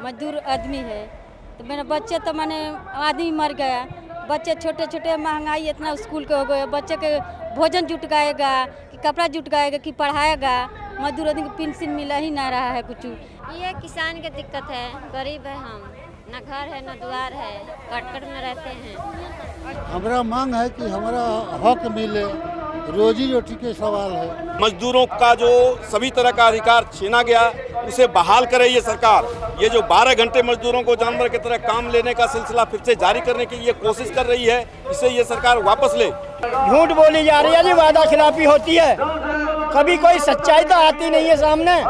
मजदूर आदमी है। तो मेरा बच्चे तो मैंने आदमी मर गया, बच्चे छोटे छोटे, महंगाई इतना स्कूल के हो गए, बच्चे के भोजन जुटकाएगा कि कपड़ा जुटकाएगा कि पढ़ाएगा। मजदूर आदमी को पेंशन मिला ही ना रहा है कुछ। ये किसान की दिक्कत है, गरीब है हम, ना घर है ना द्वार है, कटकट में रहते हैं। हमारा मांग है कि हमारा हक मिले, रोजी रोटी के सवाल है। मजदूरों का जो सभी तरह का अधिकार छीना गया उसे बहाल करे ये सरकार। ये जो 12 घंटे मजदूरों को जानवर की तरह काम लेने का सिलसिला फिर से जारी करने की ये कोशिश कर रही है, इसे ये सरकार वापस ले। झूठ बोली जा रही है जी, वादा खिलाफी होती है, कभी कोई सच्चाई तो आती नहीं है सामने।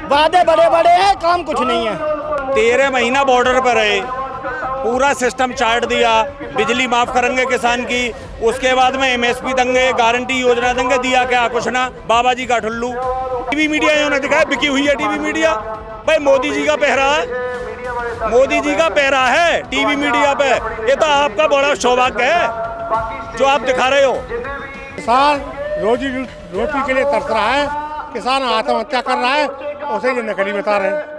वादे बड़े बड़े हैं, काम कुछ नहीं है। 13 महीना बॉर्डर पर रहे, पूरा सिस्टम चार्ट दिया, बिजली माफ करेंगे किसान की, उसके बाद में एमएसपी देंगे, गारंटी योजना देंगे, दिया क्या कुछ ना, बाबा जी का ठुल्लू। टीवी मीडिया जो ने दिखाया बिकी हुई है टीवी मीडिया। भाई मोदी जी का पहरा है, मोदी जी का पहरा है टीवी मीडिया पे। ये तो आपका बड़ा सौभाग्य है जो आप दिखा रहे हो। किसान रोजी रोटी के लिए तरस रहा है, किसान आत्महत्या कर रहा है, उसे ये नकली बता रहे हैं।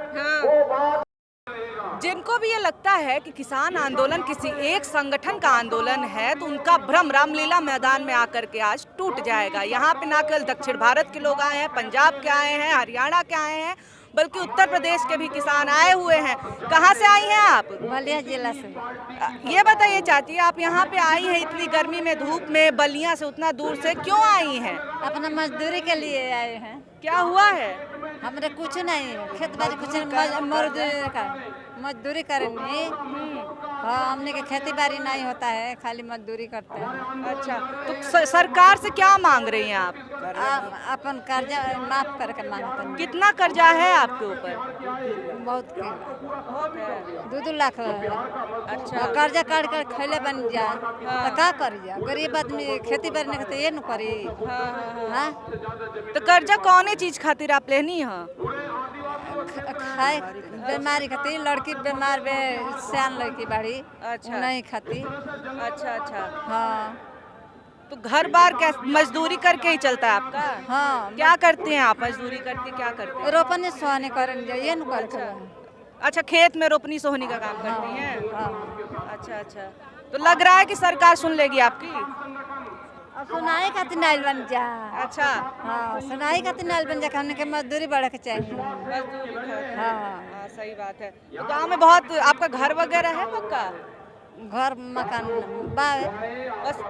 जिनको भी ये लगता है कि किसान आंदोलन किसी एक संगठन का आंदोलन है, तो उनका भ्रम रामलीला मैदान में आकर के आज टूट जाएगा। यहाँ पे ना केवल दक्षिण भारत के लोग आए हैं, पंजाब के आए हैं, हरियाणा के आए हैं, बल्कि उत्तर प्रदेश के भी किसान आए हुए हैं। कहाँ से आई हैं आप? बलिया जिला से। ये बताइए चाची, आप यहाँ पे आई हैं इतनी गर्मी में, धूप में, बलिया से उतना दूर से क्यों आई हैं? अपना मजदूरी के लिए आए हैं। क्या हुआ है? हमरे कुछ नहीं, खेत बाड़ी कुछ मजदूरी करेंगे। हाँ, हमने के खेती बाड़ी नहीं होता है, खाली मजदूरी करते हैं। अच्छा, तो सरकार से क्या मांग रही हैं आप? अपन कर्जा माफ करके मांगते हैं। कितना कर्जा है आपके ऊपर? बहुत 2-2 लाख। अच्छा, कर्जा काट कर खैले बन जा तो का करी जा? गरीब आदमी खेती बाड़ी नहीं करते, ये न करी। हाँ, तो कर्जा कौन चीज खातिर आप लेनी है? खाए बीमारी खातिर, लड़की बीमार बे, सियान लड़की बाड़ी। अच्छा, नहीं खाती। अच्छा अच्छा। हाँ तो घर बार मजदूरी करके ही चलता है आपका? हाँ। क्या करते हैं आप? मजदूरी करके क्या करते हैं? रोपनी सोहनी करन जाइए न करते हैं। अच्छा, खेत में रोपनी सोहनी का काम करती हैं? हाँ। अच्छा अच्छा। तो लग रहा है कि सरकार सुन लेगी आपकी? अब सुनाई खातिर नाइल बन जा। अच्छा, हाँ, सुनाई खातिर नाइल बन जा, खाने के मजदूरी बढ़े के चाहिए। मजदूरी। हाँ, हाँ, सही बात है। तो गांव में बहुत आपका घर वगैरह है पक्का? घर मकान बावे बस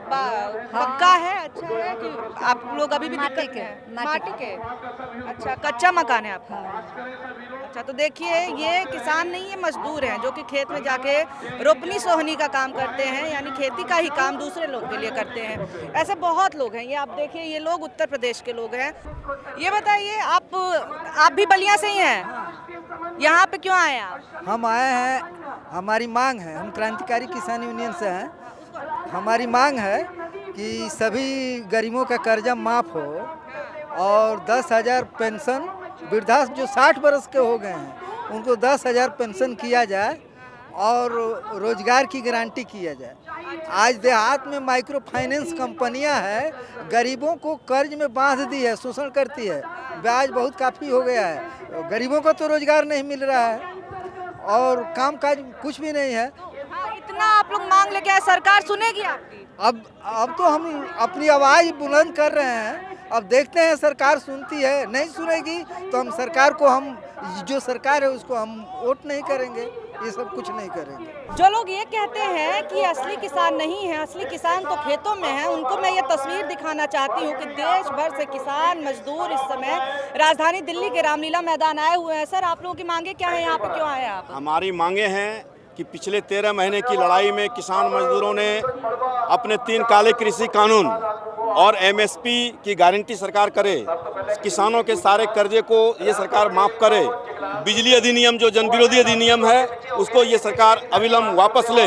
पक्का है? अच्छा है कि आप लोग अभी भी माटी दिक्कत के, है? माटी माटी के। अच्छा, कच्चा मकान है आपका? अच्छा, तो देखिए ये किसान नहीं है, मजदूर हैं जो कि खेत में जाके रोपनी सोहनी का काम करते हैं, यानी खेती का ही काम दूसरे लोग के लिए करते हैं। ऐसे बहुत लोग हैं। ये आप देखिए, ये लोग उत्तर प्रदेश के लोग हैं। ये बताइए, आप भी बलिया से ही हैं? यहाँ पे क्यों आए आप? हम आए हैं, हमारी मांग है, हम क्रांतिकारी किसान यूनियन से हैं। हमारी मांग है कि सभी गरीबों का कर्जा माफ़ हो और 10,000 पेंशन, वृद्धा जो 60 बरस के हो गए हैं उनको 10,000 पेंशन किया जाए और रोजगार की गारंटी किया जाए। आज देहात में माइक्रो फाइनेंस कंपनियां हैं, गरीबों को कर्ज में बांध दी है, शोषण करती है, ब्याज बहुत काफ़ी हो गया है, गरीबों को तो रोजगार नहीं मिल रहा है और काम काज कुछ भी नहीं है। हाँ, इतना आप लोग मांग लेके आए, सरकार सुनेगी आपकी? अब तो हम अपनी आवाज़ बुलंद कर रहे हैं, अब देखते हैं सरकार सुनती है, नहीं सुनेगी तो हम सरकार को, हम जो सरकार है उसको हम वोट नहीं करेंगे, ये सब कुछ नहीं करेंगे। जो लोग ये कहते हैं कि असली किसान नहीं है, असली किसान तो खेतों में है, उनको मैं ये तस्वीर दिखाना चाहती हूँ कि देश भर से किसान मजदूर इस समय राजधानी दिल्ली के रामलीला मैदान आए हुए हैं। सर, आप लोगों की मांगे क्या है? यहाँ पे क्यों आए आप? हमारी मांगे हैं कि पिछले 13 महीने की लड़ाई में किसान मजदूरों ने अपने 3 काले कृषि कानून और एमएसपी की गारंटी सरकार करे, किसानों के सारे कर्जे को ये सरकार माफ़ करे, बिजली अधिनियम जो जन विरोधी अधिनियम है उसको ये सरकार अविलंब वापस ले,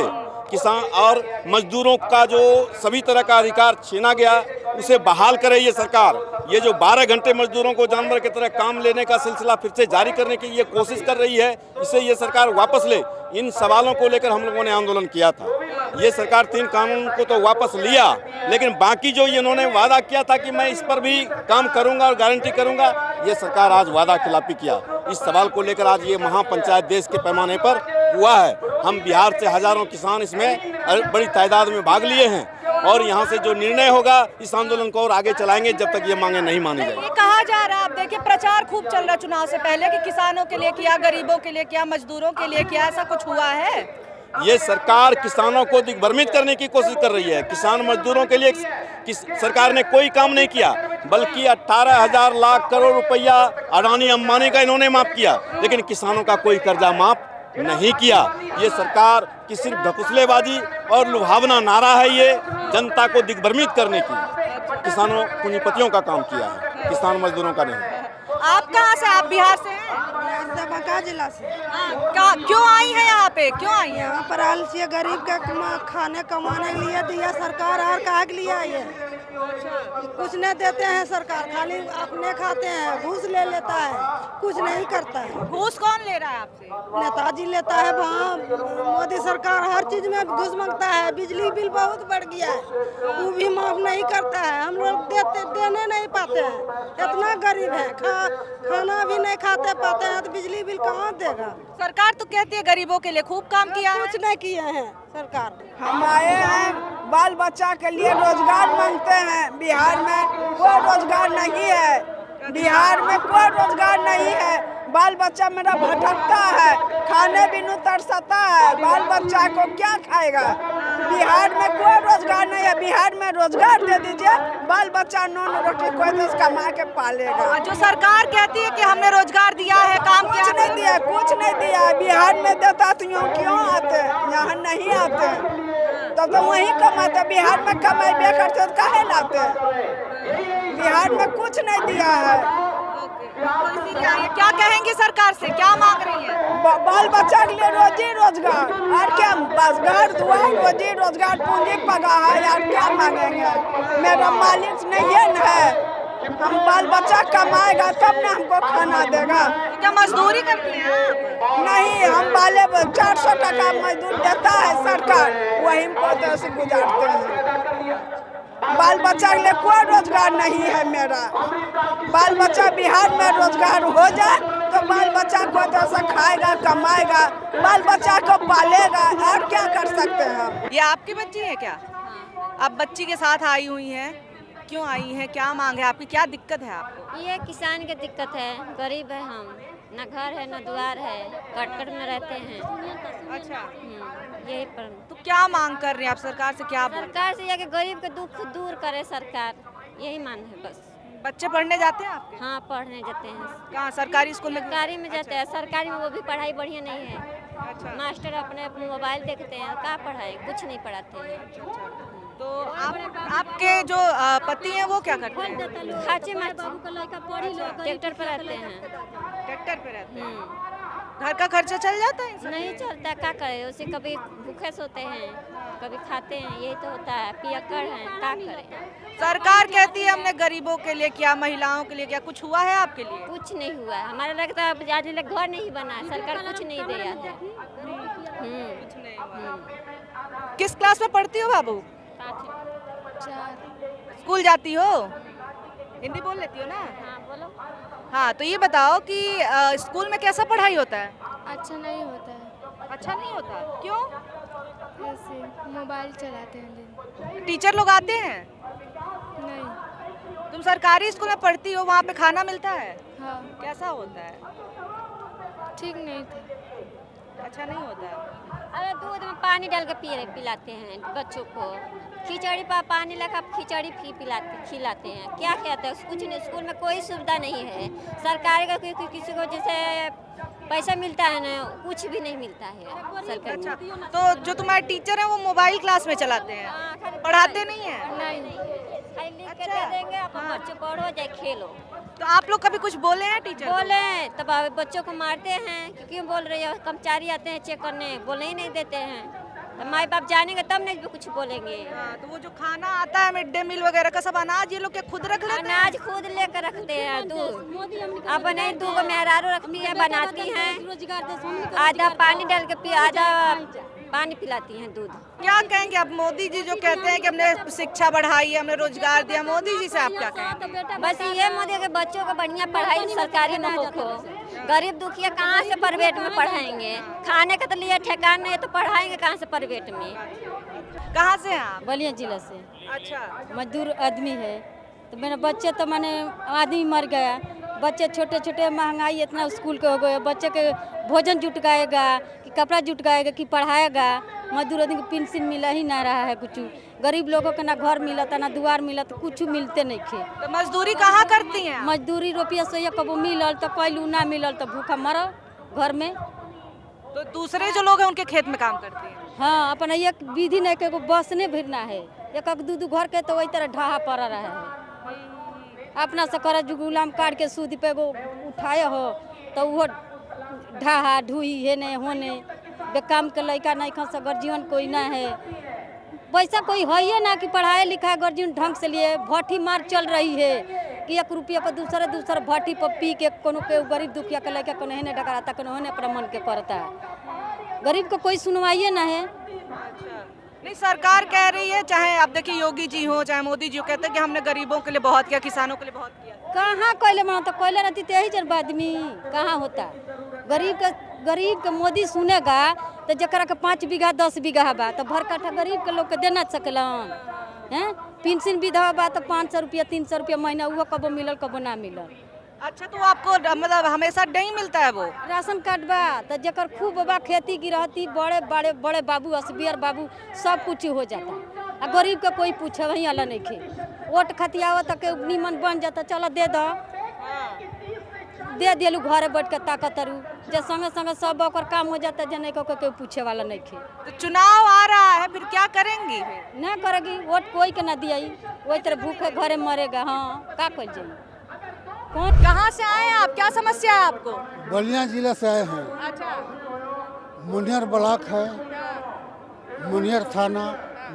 किसान और मजदूरों का जो सभी तरह का अधिकार छीना गया उसे बहाल करे ये सरकार। ये जो 12 घंटे मजदूरों को जानवर की तरह काम लेने का सिलसिला फिर से जारी करने की ये कोशिश कर रही है, इसे ये सरकार वापस ले। इन सवालों को लेकर हम लोगों ने आंदोलन किया था। ये सरकार 3 कानून को तो वापस लिया, लेकिन बाकी जो इन्होंने वादा किया था कि मैं इस पर भी काम करूंगा और गारंटी करूंगा, ये सरकार आज वादा खिलाफी किया। इस सवाल को लेकर आज ये महापंचायत देश के पैमाने पर हुआ है। हम बिहार से हजारों किसान इसमें बड़ी तादाद में भाग लिए हैं और यहाँ से जो निर्णय होगा इस आंदोलन को और आगे चलाएंगे जब तक ये मांगे नहीं मानी जाएगी। ये कहा जा रहा है, आप देखिए प्रचार खूब चल रहा चुनाव से पहले कि किसानों के लिए किया, गरीबों के लिए किया, मजदूरों के लिए किया, ऐसा कुछ हुआ है? ये सरकार किसानों को दिग्भ्रमित करने की कोशिश कर रही है। किसान मजदूरों के लिए सरकार ने कोई काम नहीं किया, बल्कि 18,000 लाख करोड़ रुपया अडानी अंबानी का इन्होंने माफ किया, लेकिन किसानों का कोई कर्जा माफ नहीं किया। ये सरकार की सिर्फ ढकुसलेबाजी और लुभावना नारा है, ये जनता को दिग्भ्रमित करने की। किसानों पूंजीपतियों का काम किया है, किसान मजदूरों का नहीं। आप कहाँ से? आप बिहार से हैं? बांका जिला से। क्यों आई है यहाँ पे? क्यों आई है? यहाँ पर आलसी गरीब का खाने कमाने के लिए दिया सरकार, और कहा के लिए आई है? कुछ नहीं देते हैं सरकार, खाली अपने खाते हैं, घूस ले लेता है, कुछ नहीं करता है। घूस कौन ले रहा है आपसे? नेताजी लेता है, वहाँ मोदी सरकार हर चीज में घूस मांगता है। बिजली बिल बहुत बढ़ गया है, वो भी माफ नहीं करता है। हम लोग देने नहीं पाते हैं, इतना गरीब है, खाना भी नहीं खाते पाते हैं, तो बिजली बिल कहाँ देगा? सरकार तो कहती है गरीबों के लिए खूब काम किया है। कुछ नहीं किए हैं सरकार। हम आए हैं बाल बच्चा के लिए रोजगार मांगते हैं। बिहार में कोई रोजगार नहीं है, बिहार में कोई रोजगार नहीं है। बाल बच्चा मेरा भटकता है, खाने बिनु तरसता है, बाल बच्चा को क्या खाएगा? बिहार में कोई रोजगार नहीं है। बिहार में रोजगार दे दीजिए, बाल बच्चा नॉन रोटी कोई तो कमा के पालेगा। जो सरकार कहती है कि हमने रोजगार दिया है, काम कुछ नहीं दिया, कुछ नहीं दिया। बिहार में देता तो यहाँ क्यों आते, यहाँ नहीं आते, तब तो वहीं कमाते। बिहार में कमाई करते तो काहे लाते? बिहार में कुछ नहीं दिया है। क्या कहेंगे सरकार से, क्या मांग रही है? बाल बच्चा के लिए रोजी रोजगार, और क्या? बस घर दुआर, रोजी रोजगार, पूंजी पगार है, यार क्या मांगेंगे? मेरा मालिक नहीं है, हम बाल बच्चा कमाएगा तब ना हमको खाना देगा। क्या मजदूरी करती हैं? नहीं, हम बाले 400 टका मजदूर देता है सरकार, वही को से गुजारते हैं। बाल बच्चा के लिए कोई रोजगार नहीं है मेरा। बाल बच्चा बिहार में रोजगार हो जाए तो बाल बच्चा को तो से खाएगा, कमाएगा, बाल बच्चा को पालेगा, और क्या कर सकते हैं हम? ये आपकी बच्ची है क्या? आप बच्ची के साथ आई हुई हैं, क्यों आई हैं, क्या मांग है आपकी, क्या दिक्कत है आपको? ये किसान की दिक्कत है, गरीब है हम, ना घर है ना द्वार है, कटकट में रहते हैं। अच्छा, यही पर तो क्या मांग कर रहे हैं आप सरकार से? क्या सरकार से कि गरीब के दुख दूर करे सरकार, यही मांग है बस। बच्चे पढ़ने जाते हैं आपके? हाँ, पढ़ने जाते हैं। कहाँ, सरकारी स्कूल में? सरकारी में जाते हैं। सरकारी में वो भी पढ़ाई बढ़िया नहीं है। अच्छा। मास्टर अपने अपने मोबाइल देखते हैं, क्या पढ़ाई, कुछ नहीं पढ़ाते हैं। तो आपके जो पति हैं वो क्या करते हैं? खाची ट्रैक्टर पर रहते हैं। ट्रैक्टर पे रहते हैं। घर का खर्चा चल जाता है? नहीं चलता, क्या करे, उसे कभी भूखे सोते हैं, कभी खाते हैं, यही तो होता है, पियक्कड़ हैं, क्या करें? सरकार कहती है हमने गरीबों के लिए किया, महिलाओं के लिए किया, कुछ हुआ है आपके लिए? कुछ नहीं हुआ है, हमारा लगता है आज तक घर नहीं बना है, सरकार कुछ नहीं दिया है। कुछ नहीं हुआ। किस क्लास में पढ़ती हो बाबू? 4। स्कूल जाती हो? हिंदी बोल लेती हो ना? हाँ, बोलो। हाँ, तो ये बताओ कि स्कूल में कैसा पढ़ाई होता है? अच्छा नहीं होता है। अच्छा नहीं होता, क्यों? ऐसे मोबाइल चलाते हैं दिन। टीचर लोग आते हैं? नहीं। तुम सरकारी स्कूल में पढ़ती हो, वहाँ पे खाना मिलता है? हाँ। कैसा होता है? ठीक नहीं था। अच्छा नहीं होता। अरे दूध में पानी डाल के पिलाते हैं बच्चों को, खिचड़ी पर पानी लगा खिचड़ी खिलाते हैं, क्या कहते हैं? कुछ नहीं, स्कूल में कोई सुविधा नहीं है। सरकारी का किसी को जैसे पैसा मिलता है ना, कुछ भी नहीं मिलता है सरकार। अच्छा, तो जो तुम्हारे टीचर हैं वो मोबाइल क्लास में चलाते हैं, पढ़ाते नहीं है? नहीं, खाली लिख के दे देंगे, अपन बच्चों पढ़ो चाहे खेलो। तो आप लोग कभी कुछ बोले हैं टीचर? बोले तब बच्चों को मारते हैं कि क्यों बोल रहे हो, कर्मचारी आते हैं चेक करने, बोलने ही नहीं देते हैं। तो माँ बाप जानेंगे तब नहीं कुछ बोलेंगे। तो वो जो खाना आता है मिड डे मील वगैरह का सब अनाज ये लोग के खुद रख लेते हैं? अनाज खुद लेकर रखते हैं, दूध अपने 2 मेहरारू रखती है, बनाती हैं, आधा पानी डाल के आधा पानी पिलाती हैं, दूध। क्या कहेंगे आप, मोदी जी जो कहते हैं कि हमने शिक्षा बढ़ाई है, हमने रोजगार दिया, मोदी जी से आप क्या कहेंगे? बस ये मोदी के बच्चों को बढ़िया पढ़ाई सरकारी में हो, गरीब दुखिया कहाँ से प्राइवेट में पढ़ाएंगे? खाने का तो लिए ठेकान नहीं है, तो पढ़ाएंगे कहाँ से प्राइवेट में? कहाँ से हैं आप? बलिया जिला से। अच्छा, मजदूर आदमी है, तो मेरे बच्चे तो मैंने आदमी मर गया, बच्चे छोटे छोटे, महंगाई इतना स्कूल के हो गए, बच्चे के भोजन जुटकाएगा कि कपड़ा जुटकाएगा कि पढ़ाएगा? मजदूर आदमी को पेंशन मिला ही ना रहा है कुछ, गरीब लोगों को ना घर मिला था ना दुआर मिला, तो कुछ मिलते नहीं थे। तो मजदूरी कहाँ करती हैं? मजदूरी रुपया सही कबो मिलल तो कैलू, ना मिलल तो भूखा मरो घर में। तो दूसरे जो लोग हैं उनके खेत में काम करती हैं? हाँ, अपन एक विधि नहीं के बस ने भिरना है, एक दू घर के तो वही तरह ढाहा पड़ रहा है। अपना से कर गुलाम काट के सूद पे गो उठाए हो तो वो ढाहा ढूही है नहीं होने, बेकाम के लड़का नहीं खा से गर्जीवन कोई ना है, वैसा कोई है ही ना कि पढ़ाए लिखाए गर्जीवन ढंग से लिए। भट्टी मार चल रही है कि 1 रुपया पर दूसरा भट्टी पर पी के कोनो के गरीब दुखिया के लड़का कोनो है डकराता, कोनो है अपना मन के करता है, गरीब को कोई सुनवाइए ना है। नहीं, सरकार कह रही है, चाहे आप देखिए योगी जी हो चाहे मोदी जी हो, कहते हैं कि हमने गरीबों के लिए बहुत किया, किसानों के लिए बहुत किया। कहाँ कोयले मानो तो कोयले रहती तो यही जन आदमी कहाँ होता? गरीब के मोदी सुनेगा तो जरा के 5 बीघा 10 बीघा बा तो भर काठा गरीब के लोग के देना सकलन हैं? पेंशन विधवा बा तो 500 रुपया 300 रुपया महीना, वो कबो मिलल कबो ना मिलल। अच्छा, तो आपको मतलब हमेशा नहीं मिलता है वो राशन कार्ड बा तो जकर खूब बा खेती गिरहती, बड़े बाबू असबियर बाबू सब कुछ हो जाता, आ गरीब के कोई पूछे वही अला नहीं खे। वोट खतियाव तक नीमन बन जाता, चलो दे दो, दे दिलू घरे बैठ के ताकत रू, जे संगे संगे सब ओकर काम हो जाता, जे नहीं कोई पूछे वाला नहीं खे। तो चुनाव आ रहा है, फिर क्या करेंगी? ना करेगी, वोट कोई के ना दियाई, वही तरह भूखे घरे मरेगा। हाँ, का कर जाए? कौन, कहाँ से आए हैं आप, क्या समस्या है आपको? बलिया जिला से आए हैं। अच्छा, मुनियर ब्लॉक है, मुनियर थाना,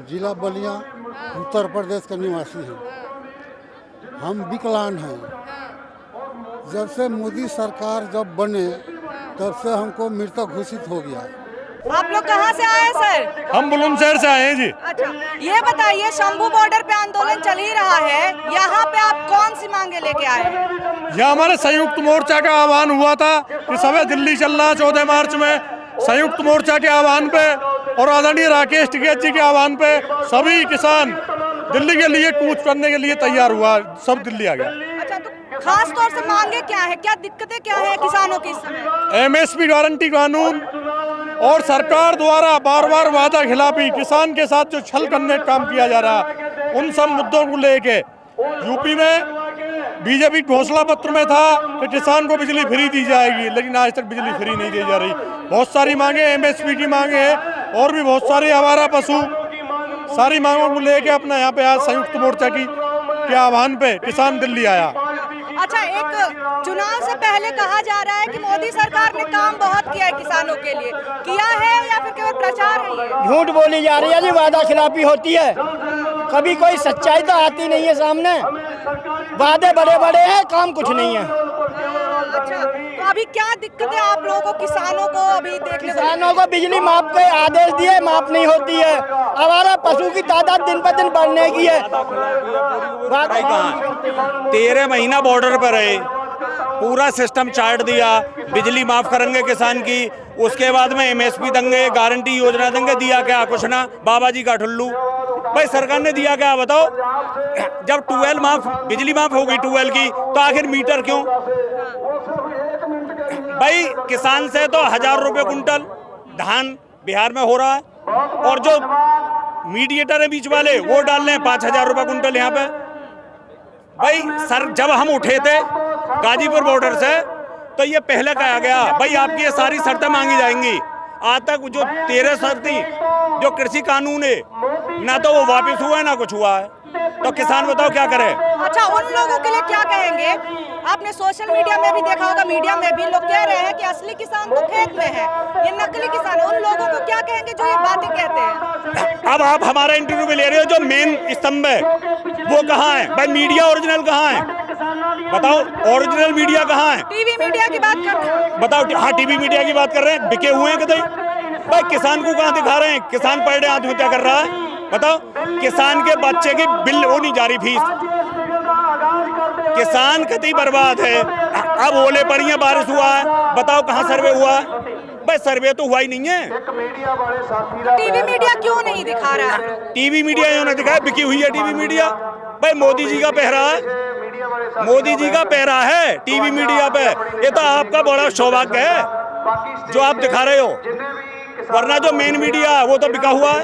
जिला बलिया, उत्तर प्रदेश का निवासी हैं। हम विकलांग हैं। जब से मोदी सरकार जब बने तब से हमको मृतक घोषित हो गया। आप लोग कहाँ से आए हैं सर? हम बुलंदशहर से आए हैं जी। अच्छा, ये बताइए, शंभू बॉर्डर पे आंदोलन चल ही रहा है, यहाँ पे आप कौन सी मांगे लेके आए हैं? यह हमारे संयुक्त मोर्चा का आह्वान हुआ था कि सभी दिल्ली चलना 14 मार्च में, संयुक्त मोर्चा के आह्वान पे और आदरणीय राकेश टिकैत जी के आह्वान पे सभी किसान दिल्ली के लिए कूच करने के लिए तैयार हुआ, सब दिल्ली आ गया। अच्छा, तो खास तौर से मांगे क्या है, क्या दिक्कतें क्या है किसानों की इस समय? MSP गारंटी कानून और सरकार द्वारा बार बार वादा खिलाफी, किसान के साथ जो छल करने का काम किया जा रहा है, उन सब मुद्दों को लेके यूपी में बीजेपी घोषणा पत्र में था कि किसान को बिजली फ्री दी जाएगी, लेकिन आज तक बिजली फ्री नहीं दी जा रही। बहुत सारी मांगे, MSP की मांगे है और भी बहुत सारी, आवारा पशु, सारी मांगों को लेके अपना यहाँ पे आज संयुक्त मोर्चा के आह्वान पे किसान दिल्ली आया। अच्छा, एक चुनाव से पहले कहा जा रहा है कि मोदी सरकार ने काम बहुत किया है किसानों के लिए, किया है या फिर केवल प्रचार है? झूठ बोली जा रही है जी, वादा खिलाफी होती है, कभी कोई सच्चाई तो आती नहीं है सामने। वादे बड़े बड़े हैं, काम कुछ नहीं है। अच्छा, तो अभी क्या दिक्कतें आप लोगों को, किसानों को अभी देखने को? किसानों को बिजली माफ के आदेश दिए, माफ नहीं होती है। आवारा पशु की तादाद दिन पर दिन बढ़ने की है। 13 महीना बॉर्डर पर रहे, पूरा सिस्टम चाट दिया, बिजली माफ करेंगे किसान की, उसके बाद में MSP देंगे, गारंटी योजना देंगे, दिया क्या कुछ ना, बाबा जी का ठुल्लू। भाई सरकार ने दिया क्या बताओ? जब 12 माफ, बिजली माफ होगी 12 की, तो आखिर मीटर क्यों? भाई किसान से तो 1000 रुपये कुंटल धान बिहार में हो रहा है, और जो मीडिएटर है बीच वाले वो डाल रहे हैं 5000 रुपये कुंटल यहाँ पे। भाई सर, जब हम उठे थे गाजीपुर बॉर्डर से तो ये पहले कहा गया भाई आपकी ये सारी शर्तें मांगी जाएंगी। आज तक जो 13 शर्तें जो कृषि कानून है, ना तो वो वापस हुआ है ना कुछ हुआ है, तो किसान बताओ क्या करे? अच्छा, उन लोगों के लिए क्या कहेंगे? आपने सोशल मीडिया में भी देखा होगा, मीडिया में भी लोग कह रहे हैं कि असली किसान तो खेत में है, ये नकली किसान है। उन लोगों को क्या कहेंगे जो ये बातें कहते हैं? अब आप हमारा इंटरव्यू में ले रहे हो, जो मेन स्तंभ है वो कहाँ है? भाई मीडिया ओरिजिनल कहाँ है बताओ? ओरिजिनल मीडिया कहाँ है? टीवी मीडिया की बात कर रहे हैं? बताओ। हाँ, टीवी मीडिया की बात कर रहे हैं, बिके हुए हैं कतई? भाई किसान को कहाँ दिखा रहे हैं? किसान पर डे आत्महत्या कर रहा है, बताओ। किसान के बच्चे की बिल वो नहीं जा रही फीस, किसान कतई बर्बाद है। अब ओले पड़ियां, बारिश हुआ है, बताओ कहाँ सर्वे हुआ है? भाई सर्वे तो हुआ ही नहीं है। टीवी मीडिया क्यों नहीं दिखा रहा है? टीवी मीडिया जो ना दिखाए, बिकी हुई है टीवी मीडिया। भाई मोदी जी का पहरा है, मोदी जी का पहरा है टीवी मीडिया पे। ये तो आपका बड़ा सौभाग्य है जो आप दिखा रहे हो, वरना जो मेन मीडिया है वो तो बिका हुआ है।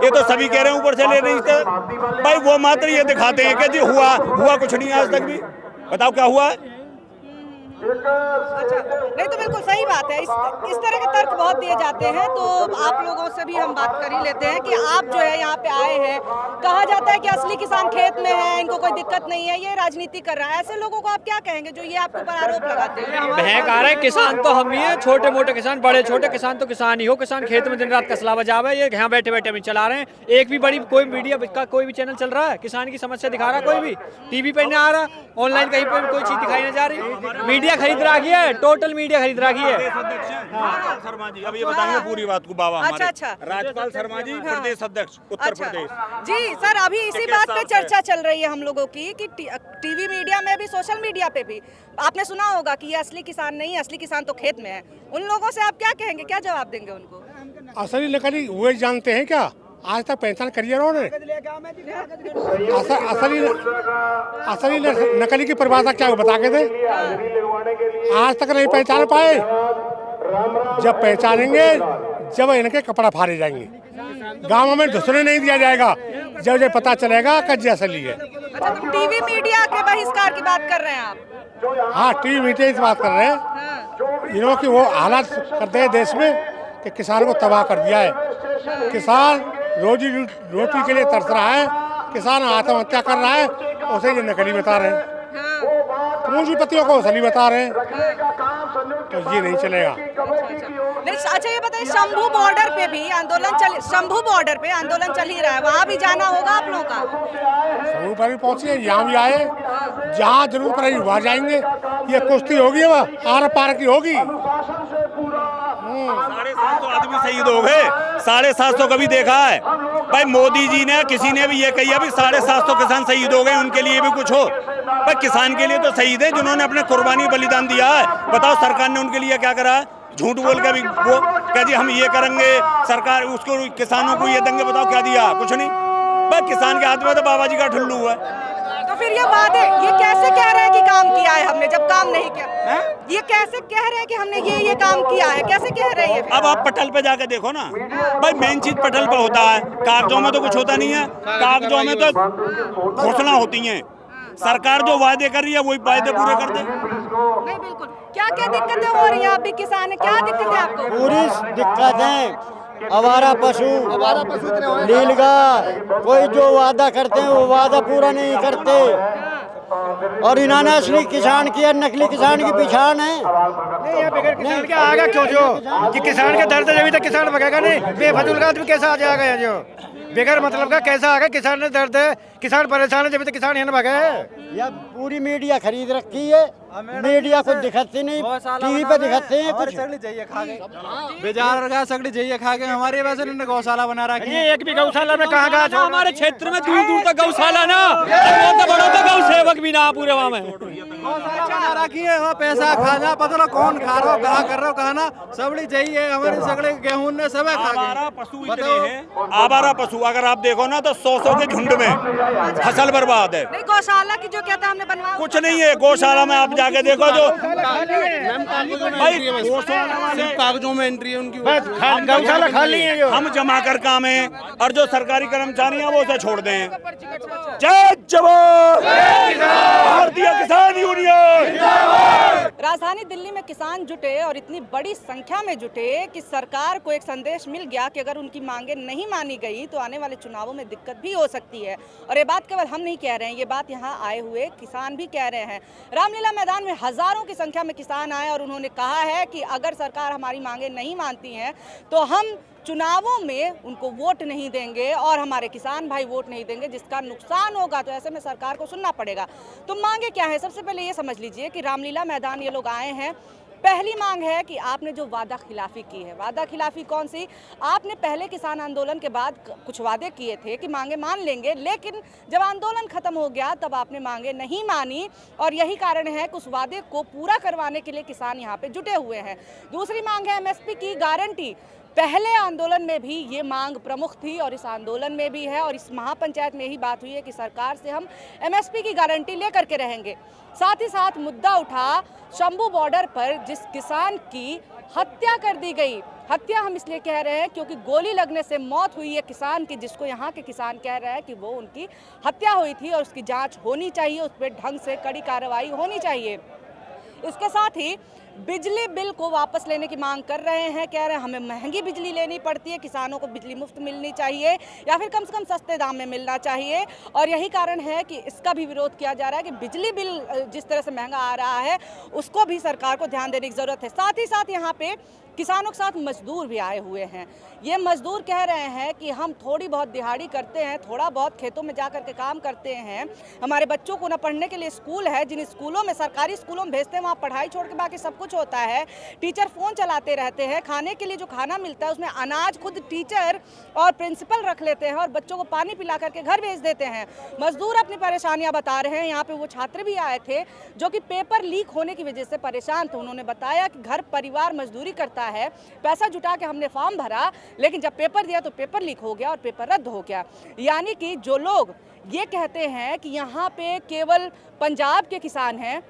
ये तो सभी कह रहे हैं ऊपर से ले नहीं थे भाई, वो मात्र ये दिखाते हैं कि जी हुआ कुछ नहीं आज तक भी। बताओ क्या हुआ है? अच्छा, नहीं तो बिल्कुल सही बात है। इस तरह के तर्क बहुत दिए जाते हैं, तो आप लोगों से भी हम बात कर ही लेते हैं कि आप जो है यहाँ पे आए हैं, कहा जाता है कि असली किसान खेत में है, इनको कोई दिक्कत नहीं है, ये राजनीति कर रहा है। ऐसे लोगों को आप क्या कहेंगे जो ये आपके ऊपर आरोप लगाते हैं? बहक आ रहा है, किसान तो हम ही है, छोटे मोटे किसान, बड़े छोटे किसान तो किसान ही हो। किसान खेत में दिन रात कसला बजावा है, ये यहाँ बैठे बैठे में चला रहे हैं। एक भी बड़ी कोई मीडिया का कोई भी चैनल चल रहा है किसान की समस्या दिखा रहा है? कोई भी टीवी पे नहीं आ रहा, ऑनलाइन कहीं पे कोई चीज दिखाई नहीं जा रही। मीडिया खरीद रखी है, टोटल मीडिया खरीद रखी है। शर्मा जी अब ये बताएंगे पूरी बात को। बाबा हमारे अच्छा। राजपाल शर्मा जी, प्रदेश अध्यक्ष उत्तर प्रदेश। जी सर, अभी इसी बात पे चर्चा चल रही है हम लोगों की कि टीवी मीडिया में भी, सोशल मीडिया पे भी आपने सुना होगा कि ये असली किसान नहीं है, असली किसान तो खेत में है। उन लोगों से आप क्या कहेंगे, क्या जवाब देंगे उनको? असली नकली वो जानते हैं क्या? आज तक पहचान करी है उन्होंने। असली नकली की परिभाषा क्या बता के थे? आज तक नहीं पहचान पाए। जब पहचानेंगे जब इनके कपड़ा फाड़े जाएंगे, गाँव में घुसने नहीं दिया जाएगा जब ये पता चलेगा कि असली है। अच्छा, तो टीवी मीडिया के बहिष्कार की बात कर रहे हैं आप? हाँ, टीवी मीडिया की बात कर रहे हैं। इन्हों की वो हालात करते हैं देश में कि किसान को तबाह कर दिया है। किसान रोटी के लिए तरस रहा है, किसान आत्महत्या कर रहा है, उसे ये नकली बता रहे हैं। पूंजीपतियों को असली बता रहे हैं, तो ये नहीं चलेगा। नहीं, अच्छा ये बताइए, शंभू बॉर्डर पे भी आंदोलन चल ही रहा है, वहाँ भी जाना होगा आप लोगों का? शंभू पर भी पहुँचे, यहाँ भी आए, जहाँ जरूरत पड़ेगी वहाँ जाएंगे। ये कुश्ती होगी, वह आर पार की होगी। 750 आदमी शहीद हो गए, 750 कभी देखा है? भाई मोदी जी ने, किसी ने भी ये कही है 750 किसान शहीद हो गए, उनके लिए भी कुछ हो। भाई किसान के लिए तो शहीद है जिन्होंने अपने कुर्बानी बलिदान दिया है। बताओ सरकार ने उनके लिए क्या करा है? झूठ बोल के भी वो कह जी हम ये करेंगे, सरकार उसको किसानों को ये देंगे, बताओ क्या दिया? कुछ नहीं। भाई किसान के हाथ में तो बाबा जी का ठुल्लू है। तो फिर ये वादे ये कैसे कह रहे हैं कि काम किया है हमने, जब काम नहीं किया? ये कैसे कह रहे हैं कि हमने ये काम किया है? कैसे कह रहे हैं? अब आप पटल पे जाके देखो ना भाई, मेन चीज पटल पे होता है, कागजों में तो कुछ होता नहीं है। कागजों में तो घोषणा होती है, सरकार जो वादे कर रही है वही वादे पूरे कर दे। नहीं बिल्कुल। क्या क्या दिक्कतें हो रही हैं? आप भी किसान है, क्या दिक्कत है आपको? पूरी दिक्कत है। आवारा पशु, नीलगाय, कोई जो वादा करते हैं वो वादा पूरा नहीं करते। और इन्होंने असली किसान की और नकली किसान की पहचान है। नहीं, ये बगैर किसान के आएगा क्यों? जो कि किसान के दर्द जब तक किसान भगेगा नहीं, बेफजूल का आदमी कैसा आ जाएगा? जो बगैर मतलब का कैसा आएगा? किसान ने दर्द है, किसान परेशान है, जब तक किसान यहाँ भगे। या पूरी मीडिया खरीद रखी है, मीडिया कुछ दिखाती नहीं, टीवी पे दिखाते हैं कुछ। सगड़ी जाइए खा के हमारे वैसे गौशाला बना रखी है। एक भी गौशाला में कहाँ कहाँ हमारे क्षेत्र में दूर दूर तक गौशाला ना, गौ सेवक भी ना पूरे वहाँ में बना रखी है। वहाँ पैसा खाना पता ना कौन खा रहा हो, कहाँ कर रहा हो, कहाँ ना सबड़ी चाहिए हमारे सगड़े गेहूं ने सब आवारा पशु इतने हैं। आवारा पशु अगर आप देखो ना तो 100 के झुंड में फसल बर्बाद है। नहीं, गौशाला की जो कहता हमने बनवा कुछ नहीं है। गौशाला में आप जाके देखो, जो कागजों में एंट्री है उनकी, गौशाला खाली है, हम जमा कर काम है, और जो सरकारी कर्मचारी हैं वो उसे छोड़ दें। जय जवान, भारतीय किसान यूनियन। राजधानी दिल्ली में किसान जुटे और इतनी बड़ी संख्या में जुटे कि सरकार को एक संदेश मिल गया कि अगर उनकी मांगे नहीं मानी गई तो आने वाले चुनावों में दिक्कत भी हो सकती है। और ये बात केवल हम नहीं कह रहे हैं, ये बात यहाँ आए हुए किसान भी कह रहे हैं। रामलीला मैदान में हजारों की संख्या में किसान आए और उन्होंने कहा है कि अगर सरकार हमारी मांगे नहीं मानती है तो हम चुनावों में उनको वोट नहीं देंगे और हमारे किसान भाई वोट नहीं देंगे, जिसका नुकसान होगा तो ऐसे में सरकार को सुनना पड़ेगा। तो मांगे क्या है? सबसे पहले ये समझ लीजिए कि रामलीला मैदान ये लोग आए हैं पहली मांग है कि आपने जो वादा खिलाफी की है, वादा खिलाफी कौन सी? आपने पहले किसान आंदोलन के बाद कुछ वादे किए थे कि मांगे मान लेंगे, लेकिन जब आंदोलन खत्म हो गया तब आपने मांगे नहीं मानी और यही कारण है कि उस वादे को पूरा करवाने के लिए किसान यहाँ पे जुटे हुए हैं। दूसरी मांग है एमएसपी की गारंटी। पहले आंदोलन में भी ये मांग प्रमुख थी और इस आंदोलन में भी है और इस महापंचायत में यही बात हुई है कि सरकार से हम एमएसपी की गारंटी लेकर के रहेंगे। साथ ही साथ मुद्दा उठा शंभू बॉर्डर पर जिस किसान की हत्या कर दी गई, हत्या हम इसलिए कह रहे हैं क्योंकि गोली लगने से मौत हुई है किसान की, जिसको यहाँ के किसान कह रहे हैं कि वो उनकी हत्या हुई थी और उसकी जांच होनी चाहिए, उस पर ढंग से कड़ी कार्रवाई होनी चाहिए। इसके साथ ही बिजली बिल को वापस लेने की मांग कर रहे हैं, कह रहे हैं हमें महंगी बिजली लेनी पड़ती है, किसानों को बिजली मुफ्त मिलनी चाहिए या फिर कम से कम सस्ते दाम में मिलना चाहिए और यही कारण है कि इसका भी विरोध किया जा रहा है कि बिजली बिल जिस तरह से महंगा आ रहा है उसको भी सरकार को ध्यान देने की ज़रूरत है। साथ ही साथ यहाँ पे किसानों के साथ मजदूर भी आए हुए हैं। ये मजदूर कह रहे हैं कि हम थोड़ी बहुत दिहाड़ी करते हैं, थोड़ा बहुत खेतों में जा कर के काम करते हैं, हमारे बच्चों को ना पढ़ने के लिए स्कूल है, जिन स्कूलों में सरकारी स्कूलों में भेजते हैं वहाँ पढ़ाई छोड़ के बाकी सब कुछ होता है, टीचर फ़ोन चलाते रहते हैं, खाने के लिए जो खाना मिलता है उसमें अनाज खुद टीचर और प्रिंसिपल रख लेते हैं और बच्चों को पानी पिला करके घर भेज देते हैं। मजदूर अपनी परेशानियाँ बता रहे हैं। यहाँ पर वो छात्र भी आए थे जो कि पेपर लीक होने की वजह से परेशान थे। उन्होंने बताया कि घर परिवार मजदूरी करता है, पैसा जुटा के हमने फॉर्म भरा, लेकिन जब पेपर दिया तो पेपर लीक हो गया और पेपर रद्द हो गया। यानी कि जो लोग ये कहते हैं कि यहाँ पे केवल पंजाब के किसान हैं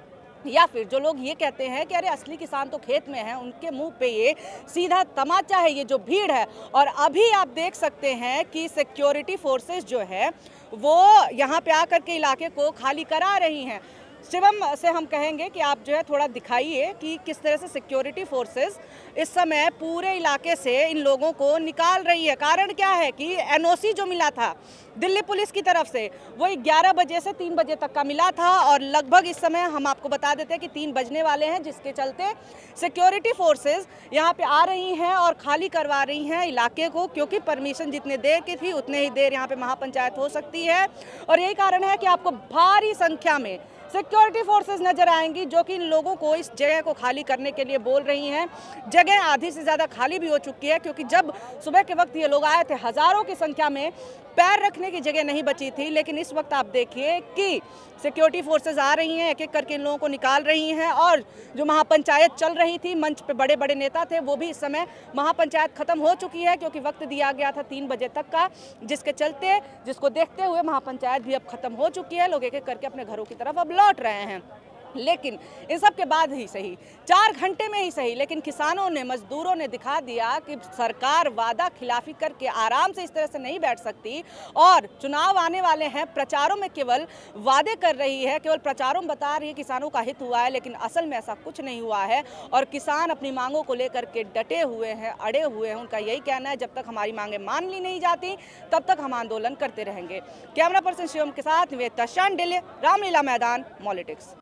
या फिर जो लोग ये कहते हैं कि अरे असली किसान तो खेत में हैं, उनके मुंह पे ये सीधा तमाचा है ये जो भीड़ है। और अभी आप देख सकते हैं कि सिक्योरिटी फोर्सेस जो है वो यहाँ पे आकर के इलाके को खाली करा रही हैं। शिवम से हम कहेंगे कि आप जो है थोड़ा दिखाइए कि किस तरह से सिक्योरिटी फोर्सेस इस समय पूरे इलाके से इन लोगों को निकाल रही है। कारण क्या है कि एनओसी जो मिला था दिल्ली पुलिस की तरफ से वो 11 बजे से 3 बजे तक का मिला था और लगभग इस समय हम आपको बता देते हैं कि 3 बजने वाले हैं, जिसके चलते सिक्योरिटी फोर्सेस यहाँ पे आ रही हैं और खाली करवा रही हैं इलाके को, क्योंकि परमिशन जितने देर की थी उतने ही देर यहाँ पे महापंचायत हो सकती है। और यही कारण है कि आपको भारी संख्या में सिक्योरिटी फोर्सेस नजर आएंगी जो कि इन लोगों को इस जगह को खाली करने के लिए बोल रही हैं। जगह आधी से ज़्यादा खाली भी हो चुकी है क्योंकि जब सुबह के वक्त ये लोग आए थे हज़ारों की संख्या में, पैर रखने की जगह नहीं बची थी। लेकिन इस वक्त आप देखिए कि सिक्योरिटी फोर्सेस आ रही हैं, एक एक करके इन लोगों को निकाल रही हैं और जो महापंचायत चल रही थी, मंच पे बड़े बड़े नेता थे, वो भी इस समय महापंचायत खत्म हो चुकी है क्योंकि वक्त दिया गया था 3 बजे तक का, जिसको देखते हुए महापंचायत भी अब खत्म हो चुकी है। लोग एक एक करके अपने घरों की तरफ अब लौट रहे हैं। लेकिन इन सब के बाद ही सही, 4 घंटे में ही सही, लेकिन किसानों ने, मजदूरों ने दिखा दिया कि सरकार वादा खिलाफी करके आराम से इस तरह से नहीं बैठ सकती और चुनाव आने वाले हैं, प्रचारों में केवल वादे कर रही है, केवल प्रचारों में बता रही है किसानों का हित हुआ है, लेकिन असल में ऐसा कुछ नहीं हुआ है। और किसान अपनी मांगों को लेकर के डटे हुए हैं, अड़े हुए हैं। उनका यही कहना है जब तक हमारी मांगें मान ली नहीं जाती तब तक हम आंदोलन करते रहेंगे। कैमरा पर्सन शिवम के साथ निवेदिता शांडिल्य, रामलीला मैदान, पॉलिटिक्स।